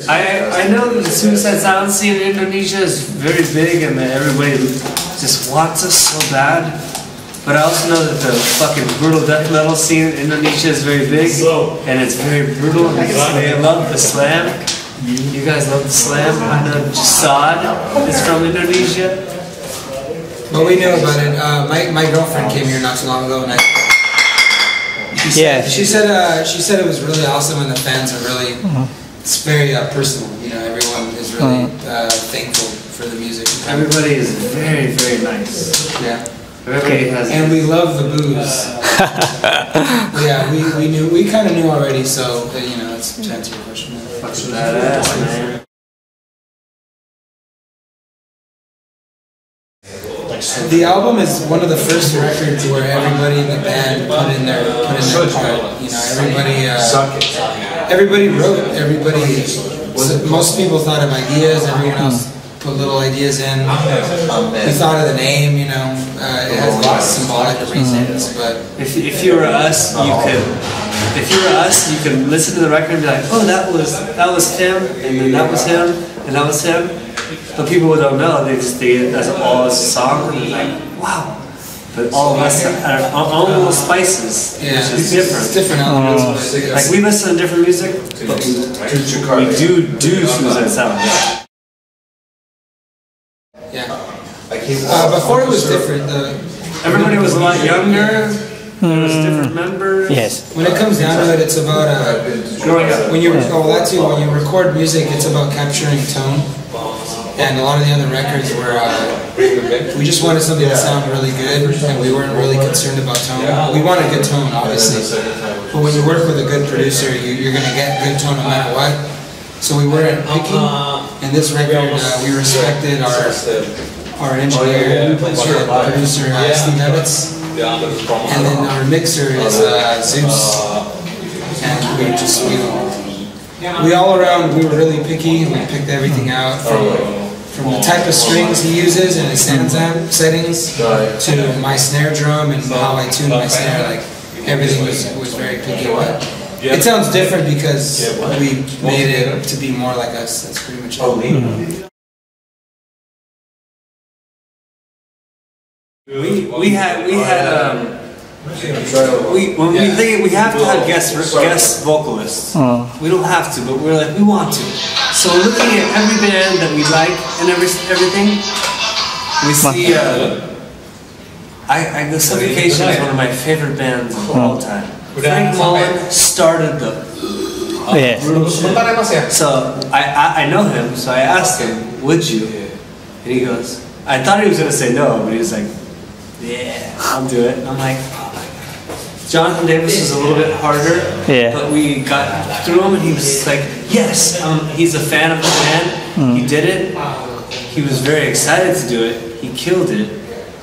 I know that the suicide silence scene in Indonesia is very big and that everybody just wants us so bad. But I also know that the fucking brutal death metal scene in Indonesia is very big and it's very brutal. They love the slam. You guys love the slam. I know Jasad is from Indonesia. Well, we knew about it. My girlfriend came here not too long ago, and she said it was really awesome, and the fans are really. It's very personal. You know, everyone is really thankful for the music. Everybody is very, very nice. Yeah. Everybody has. And we love the booze. Yeah, we kind of knew already. So you know, that's to answer your question. Fucking badass, man. The album is one of the first records where everybody in the band put in their part. You know, everybody wrote. Most people thought of ideas. Everyone else put little ideas in. We thought of the name. You know, it has a lot of symbolic reasons. But if you were us, you could. If you were us, you could listen to the record and be like, oh, that was him, and then that was him, and that was him. But people who don't know, they just think it as all as a song, and they're like, wow. But all of us have our own little spices, which is different. It's different elements. Like we listen to different music, but we do Suicide Silence. Yeah. Before it was different. Everybody was a lot younger. There was different members. Yes. When it comes down to it, it's about growing up. When you record music, it's about capturing tone. And a lot of the other records were, we just wanted something to sound really good, and we weren't really concerned about tone. We wanted good tone, obviously, but when you work with a good producer, you're going to get good tone no matter what. So we weren't picky. In this record, we respected our engineer, our producer, Steve Evans, and then our mixer is Zeus. And we all around, we were really picky, and we picked everything out from the type of strings he uses and his Senayan settings to my snare drum and how I tune my snare. Like everything was very picky. But it sounds different because we made it to be more like us. That's pretty much it. We had when we think we have to have guest vocalists. We don't have to, but we're like, we want to. So looking at every band that we like and everything, we see the Suffocation is one of my favorite bands of all time. Frank Mullen started the So I know him, so I asked him, would you? And he goes, I thought he was gonna say no, but he was like, yeah, I'll do it. I'm like, Jonathan Davis was a little bit harder, but we got through him and he was like, yes, he's a fan of the band, he did it, he was very excited to do it, he killed it,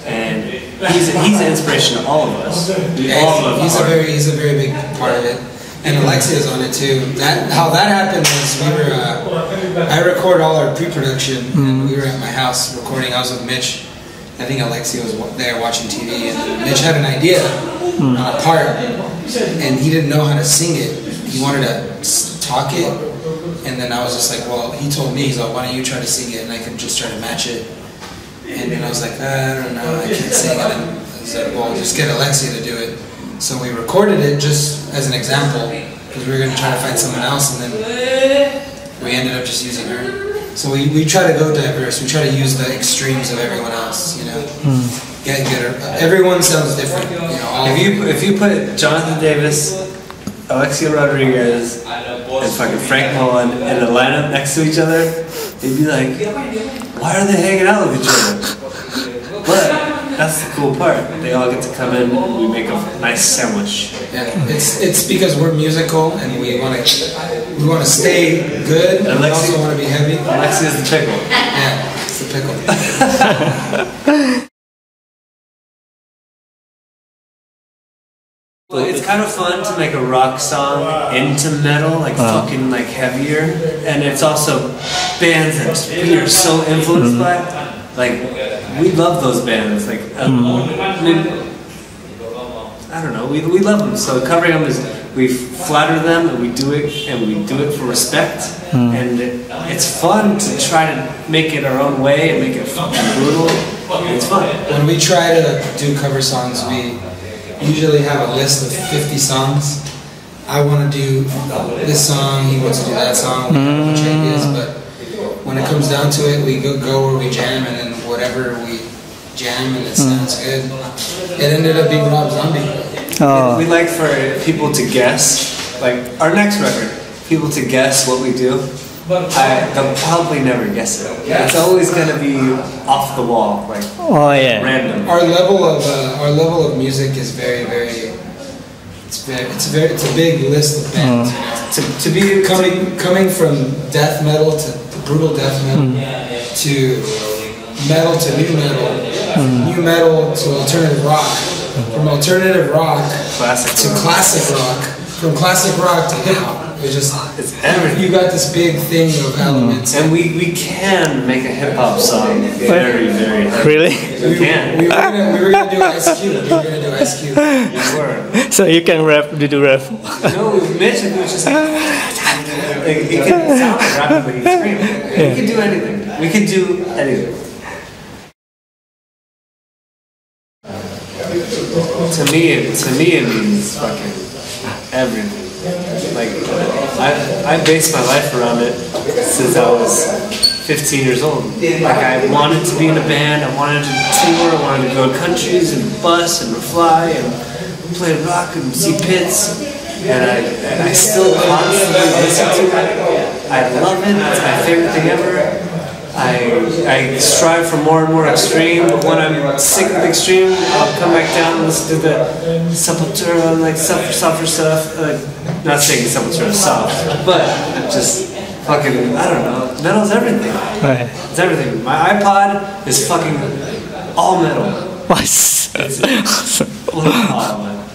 and he's an inspiration to all of us. He's a very big part of it. And Alexia's on it too. How that happened was I record all our pre-production, and we were at my house recording. I was with Mitch. I think Alexia was there watching TV, and Mitch had an idea on a part, and he didn't know how to sing it. He wanted to talk it, and then I was just like, well, he told me, he's like, why don't you try to sing it, and I could just try to match it. And then I was like, I don't know, I can't sing it. And I said, well, just get Alexia to do it. So we recorded it just as an example, because we were going to try to find someone else, and then we ended up just using her. So we try to go diverse. We try to use the extremes of everyone else, you know. Everyone sounds different, you know. If you put Jonathan Davis, Alexia Rodriguez, and fucking Frank Mullen in a lineup next to each other, they'd be like, why are they hanging out with each other? But that's the cool part. They all get to come in. We make a nice sandwich. Yeah, it's because we're musical and we want to stay good. And we also want to be heavy. Alexia's the pickle. Yeah, it's the pickle. Well, it's kind of fun to make a rock song into metal, like fucking like heavier, and it's also bands that we are so influenced by. Like we love those bands. Like I don't know, we love them. So covering them is we flatter them and we do it for respect, and it's fun to try to make it our own way and make it fucking brutal. And it's fun. When we try to do cover songs, we usually have a list of 50 songs. I want to do this song, he wants to do that song, which ideas, but when it comes down to it, we go where we jam, and then whatever we jam and it sounds good. It ended up being Rob Zombie. We like for people to guess, like our next record, people to guess what we do. They'll probably never guess it. It's always going to be off the wall, like random. Our level of music is very, very. It's a big list of bands. You know? To be coming from death metal to brutal death metal to metal to new metal to alternative rock, from alternative rock to classic rock, from classic rock to hip hop. It's everything. You got this big thing of elements, and we can make a hip hop song very, very hard. Really? We can. We were gonna do Ice Cube. You were. So you can rap, do rap. No, Mitch was just like it can sound like rapping, but he scream. We can do anything. We can do anything. To me, it means fucking everything. Like, I based my life around it since I was 15 years old. Like, I wanted to be in a band, I wanted to tour, I wanted to go to countries and bus and fly and play rock and see pits. And I still constantly listen to it. I love it, it's my favorite thing ever. I strive for more and more extreme, but when I'm sick of the extreme, I'll come back down and listen to the Sepultura and like softer stuff. Not saying Sepultura is soft, but just fucking, I don't know. Metal's everything. Right. It's everything. My iPod is fucking all metal. What?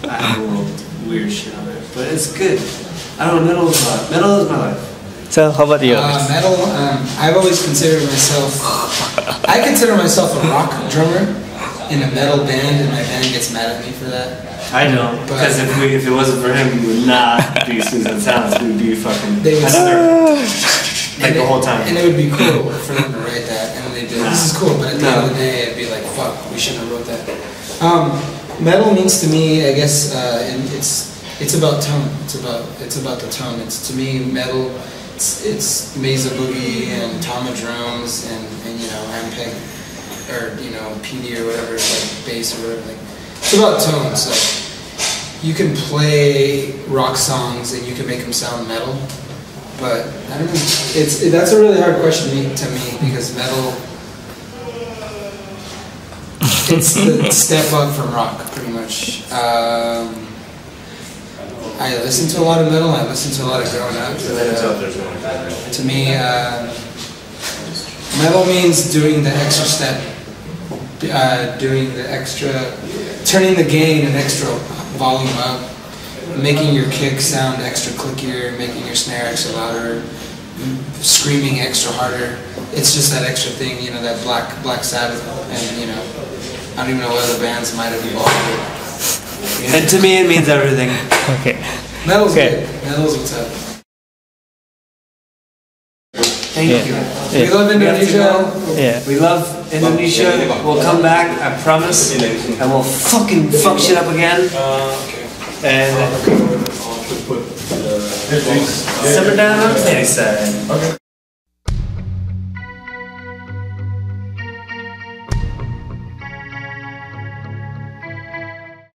I have a little weird shit on it, but it's good. I don't know, metal is my life. So how about you? Metal, I've always considered myself, I consider myself a rock drummer in a metal band, and my band gets mad at me for that. I don't, because if it wasn't for him, we would not be Susan Sounds. We would be fucking like the whole time. And it would be cool for them to write that, and they'd be like, this is cool, but at the end of the day, it'd be like, fuck, we shouldn't have wrote that. Metal means to me, I guess, it's about tone. It's about the tone. It's, to me, metal. It's Mesa Boogie and Tama drums and you know Ampeg or you know PD or whatever, like bass or whatever. Like, it's about tone. So you can play rock songs and you can make them sound metal, but I don't know. That's a really hard question to me because metal. It's the step up from rock, pretty much. I listen to a lot of metal, I listen to a lot of growing up. To me, metal means doing the extra step, turning the gain an extra volume up, making your kick sound extra clickier, making your snare extra louder, screaming extra harder. It's just that extra thing, you know, that Black Sabbath, and you know, I don't even know what other bands might have evolved with. And to me, it means everything. Okay. Metal's good. Metal's what's up. Thank you. We love Indonesia. We love Indonesia. We'll come back, I promise, and we'll fucking fuck shit up again. And simmer down on the side.